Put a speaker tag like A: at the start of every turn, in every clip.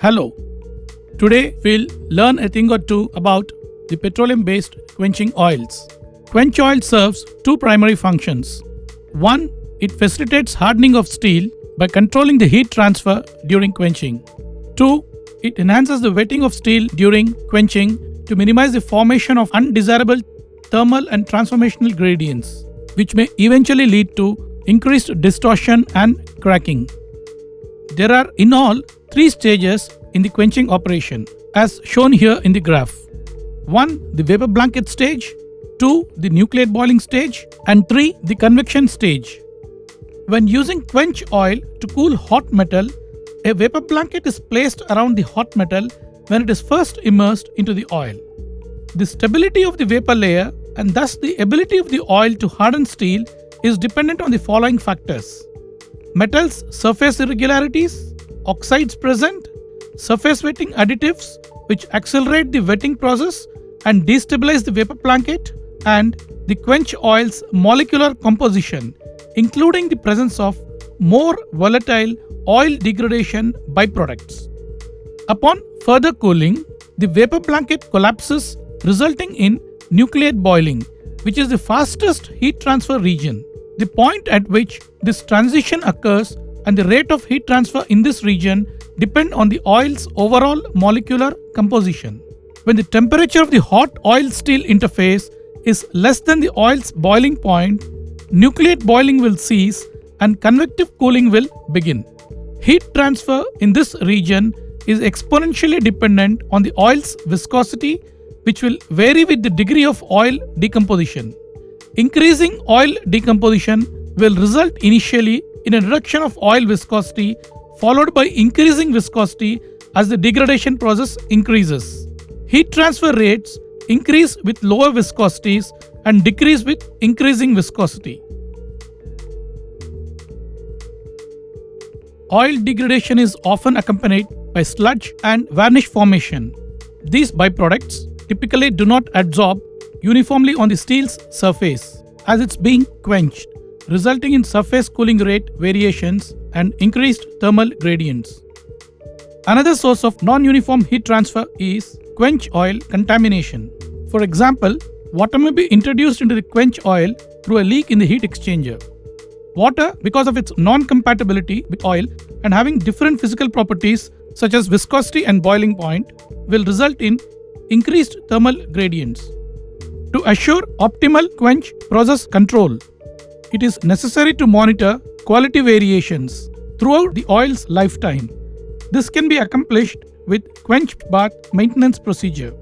A: Hello. Today we'll learn a thing or two about the petroleum-based quenching oils. Quench oil serves two primary functions. One, it facilitates hardening of steel by controlling the heat transfer during quenching. Two, it enhances the wetting of steel during quenching to minimize the formation of undesirable thermal and transformational gradients, which may eventually lead to increased distortion and cracking. There are in all three stages in the quenching operation, as shown here in the graph. 1. The vapor blanket stage, 2. The nucleate boiling stage, and 3. The convection stage. When using quench oil to cool hot metal, a vapor blanket is placed around the hot metal when it is first immersed into the oil. The stability of the vapor layer and thus the ability of the oil to harden steel is dependent on the following factors: metal's surface irregularities, oxides present, surface wetting additives which accelerate the wetting process and destabilize the vapor blanket, and the quench oil's molecular composition, including the presence of more volatile oil degradation byproducts. Upon further cooling, the vapor blanket collapses, resulting in nucleate boiling, which is the fastest heat transfer region. The point at which this transition occurs and the rate of heat transfer in this region depend on the oil's overall molecular composition. When the temperature of the hot oil-steel interface is less than the oil's boiling point, nucleate boiling will cease and convective cooling will begin. Heat transfer in this region is exponentially dependent on the oil's viscosity, which will vary with the degree of oil decomposition. Increasing oil decomposition will result initially in a reduction of oil viscosity, followed by increasing viscosity as the degradation process increases. Heat transfer rates increase with lower viscosities and decrease with increasing viscosity. Oil degradation is often accompanied by sludge and varnish formation. These byproducts typically do not adsorb uniformly on the steel's surface as it's being quenched, resulting in surface cooling rate variations and increased thermal gradients. Another source of non-uniform heat transfer is quench oil contamination. For example, water may be introduced into the quench oil through a leak in the heat exchanger. Water, because of its non-compatibility with oil and having different physical properties such as viscosity and boiling point, will result in increased thermal gradients. To assure optimal quench process control, it is necessary to monitor quality variations throughout the oil's lifetime. This can be accomplished with quench bath maintenance procedure.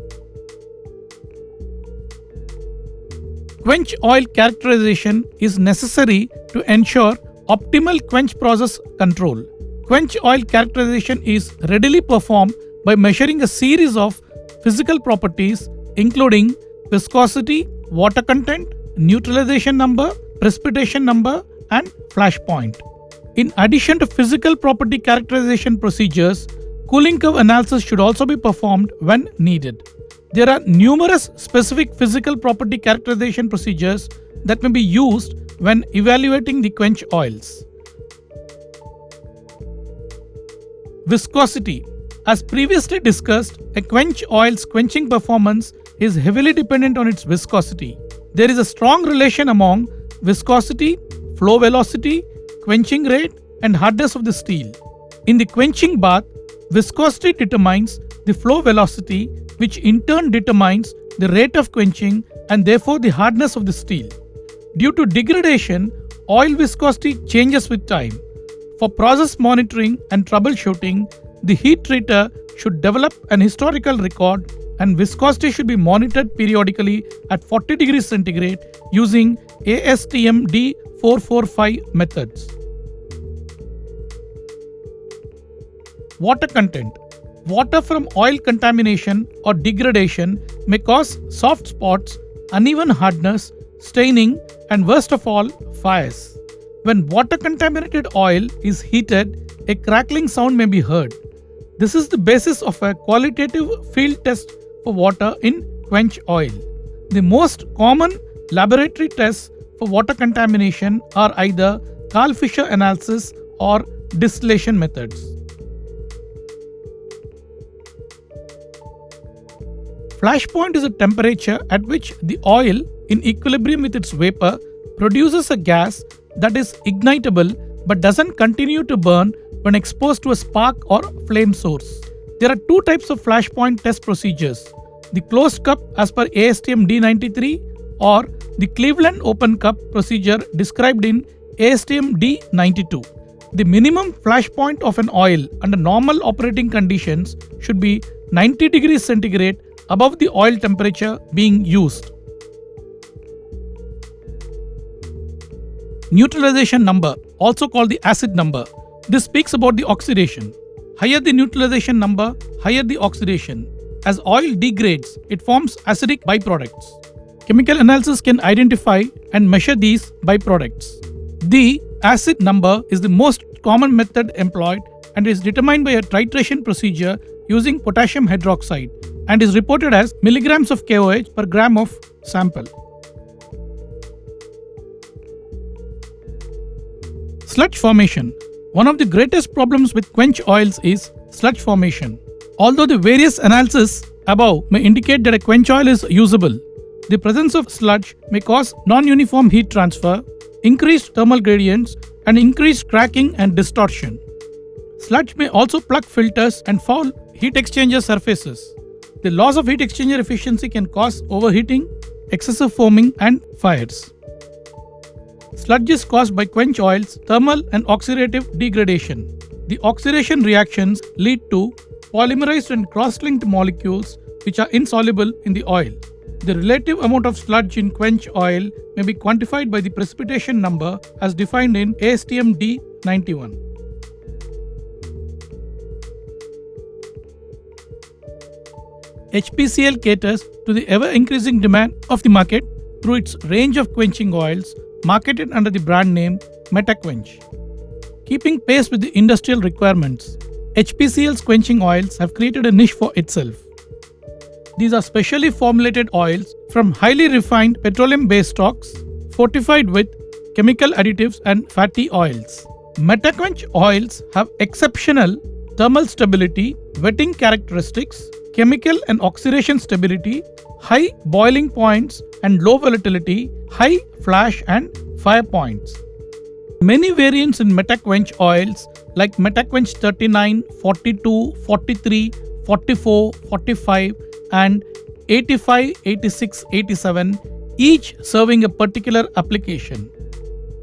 A: Quench oil characterization is necessary to ensure optimal quench process control. Quench oil characterization is readily performed by measuring a series of physical properties including viscosity, water content, neutralization number, precipitation number, and flash point. In addition to physical property characterization procedures, cooling curve analysis should also be performed when needed. There are numerous specific physical property characterization procedures that may be used when evaluating the quench oils. Viscosity. As previously discussed, a quench oil's quenching performance is heavily dependent on its viscosity. There is a strong relation among viscosity, flow velocity, quenching rate, and hardness of the steel. In the quenching bath, viscosity determines the flow velocity, which in turn determines the rate of quenching and therefore the hardness of the steel. Due to degradation, oil viscosity changes with time. For process monitoring and troubleshooting, the heat treater should develop an historical record, and viscosity should be monitored periodically at 40 degrees centigrade using ASTM D445 methods. Water content. Water from oil contamination or degradation may cause soft spots, uneven hardness, staining, and worst of all, fires. When water-contaminated oil is heated, a crackling sound may be heard. This is the basis of a qualitative field test for water in quench oil. The most common laboratory tests for water contamination are either Karl Fischer analysis or distillation methods. flash point is a temperature at which the oil, in equilibrium with its vapor, produces a gas that is ignitable but doesn't continue to burn when exposed to a spark or flame source. There are two types of flash point test procedures: the closed cup as per ASTM D93 or the Cleveland open cup procedure described in ASTM D92. The minimum flash point of an oil under normal operating conditions should be 90 degrees centigrade above the oil temperature being used. Neutralization number, also called the acid number. This speaks about the oxidation. Higher the neutralization number, higher the oxidation. As oil degrades, it forms acidic byproducts. Chemical analysis can identify and measure these byproducts. The acid number is the most common method employed and is determined by a titration procedure using potassium hydroxide and is reported as milligrams of KOH per gram of sample. Sludge formation. One of the greatest problems with quench oils is sludge formation. Although the various analyses above may indicate that a quench oil is usable, the presence of sludge may cause non-uniform heat transfer, increased thermal gradients, and increased cracking and distortion. Sludge may also plug filters and foul heat exchanger surfaces. The loss of heat exchanger efficiency can cause overheating, excessive foaming, and fires. Sludge is caused by quench oils' thermal and oxidative degradation. The oxidation reactions lead to polymerized and cross-linked molecules which are insoluble in the oil. The relative amount of sludge in quench oil may be quantified by the precipitation number as defined in ASTM D91. HPCL caters to the ever-increasing demand of the market through its range of quenching oils marketed under the brand name METAQUENCH. Keeping pace with the industrial requirements, HPCL's quenching oils have created a niche for itself. These are specially formulated oils from highly refined petroleum-based stocks, fortified with chemical additives and fatty oils. METAQUENCH oils have exceptional thermal stability, wetting characteristics, chemical and oxidation stability, high boiling points and low volatility, high flash and fire points. Many variants in METAQUENCH oils like METAQUENCH 39, 42, 43, 44, 45 and 85, 86, 87, each serving a particular application.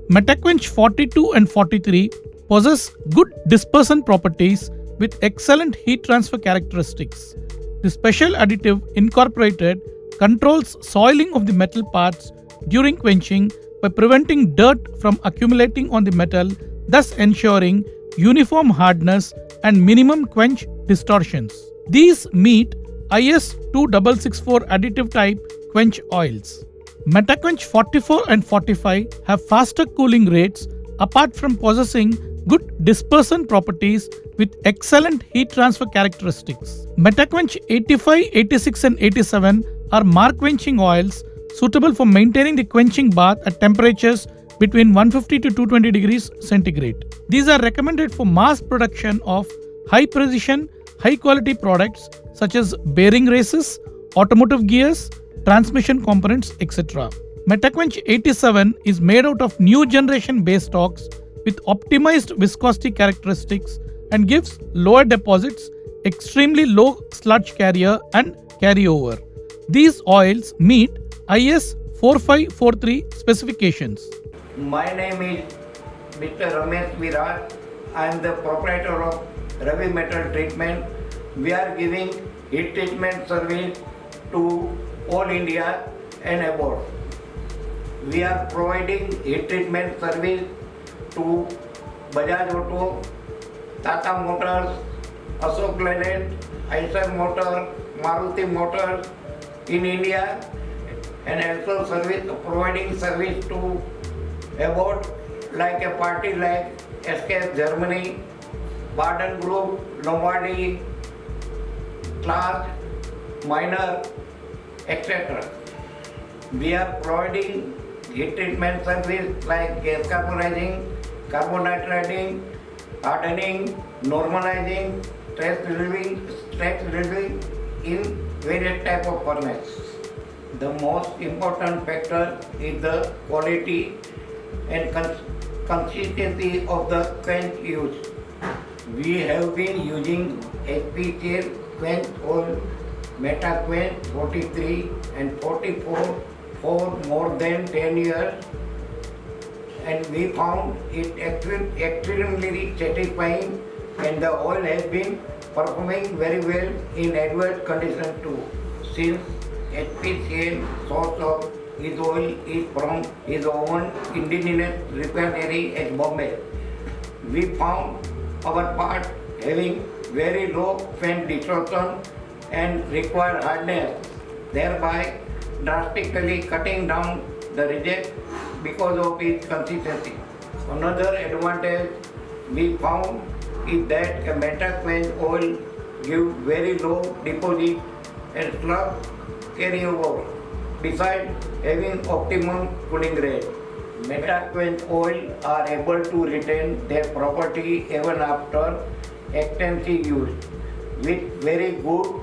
A: METAQUENCH 42 and 43 possess good dispersant properties with excellent heat transfer characteristics. The special additive incorporated controls soiling of the metal parts during quenching by preventing dirt from accumulating on the metal, thus ensuring uniform hardness and minimum quench distortions. These meet IS 2664 additive type quench oils. METAQUENCH 44 and 45 have faster cooling rates apart from possessing good dispersant properties with excellent heat transfer characteristics. METAQUENCH 85, 86 and 87 are mark quenching oils suitable for maintaining the quenching bath at temperatures between 150 to 220 degrees centigrade. These are recommended for mass production of high precision, high quality products such as bearing races, automotive gears, transmission components, etc. METAQUENCH 87 is made out of new generation base stocks with optimized viscosity characteristics and gives lower deposits, extremely low sludge carrier and carryover. These oils meet IS 4543 specifications.
B: My name is Mr. Ramesh Virat. I am the proprietor of Ravi Metal Treatment. We are giving heat treatment service to all India and abroad. We are providing heat treatment service to Bajaj Auto, Tata Motors, Ashok Leyland, Eicher Motor, Maruti Motors in India, and also providing service to abroad like a party like SKF Germany, Baden Group, Lombardy, Clark, Minor, etc. We are providing heat treatment service like gas carbonizing, carbonitriding, hardening, normalizing, stress relieving in various type of furnace. The most important factor is the quality and consistency of the quench used. We have been using HPCL Quench Oil METAQUENCH 43 and 44 for more than 10 years, and we found it extremely satisfying, and the oil has been performing very well in adverse conditions too. Since HPCL source of his oil is from his own indigenous refinery at Bombay, we found our part having very low fan distortion and require hardness, thereby drastically cutting down the reject because of its consistency. Another advantage we found is that a METAQUENCH oil gives very low deposit and slug carryover, besides having optimum cooling rate. METAQUENCH oil are able to retain their property even after extensive use with very good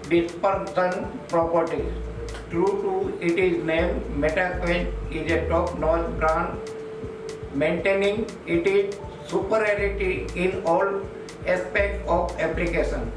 B: dispersion properties. True to its name, METAQUENCH is a top-notch brand, maintaining its superiority in all aspects of application.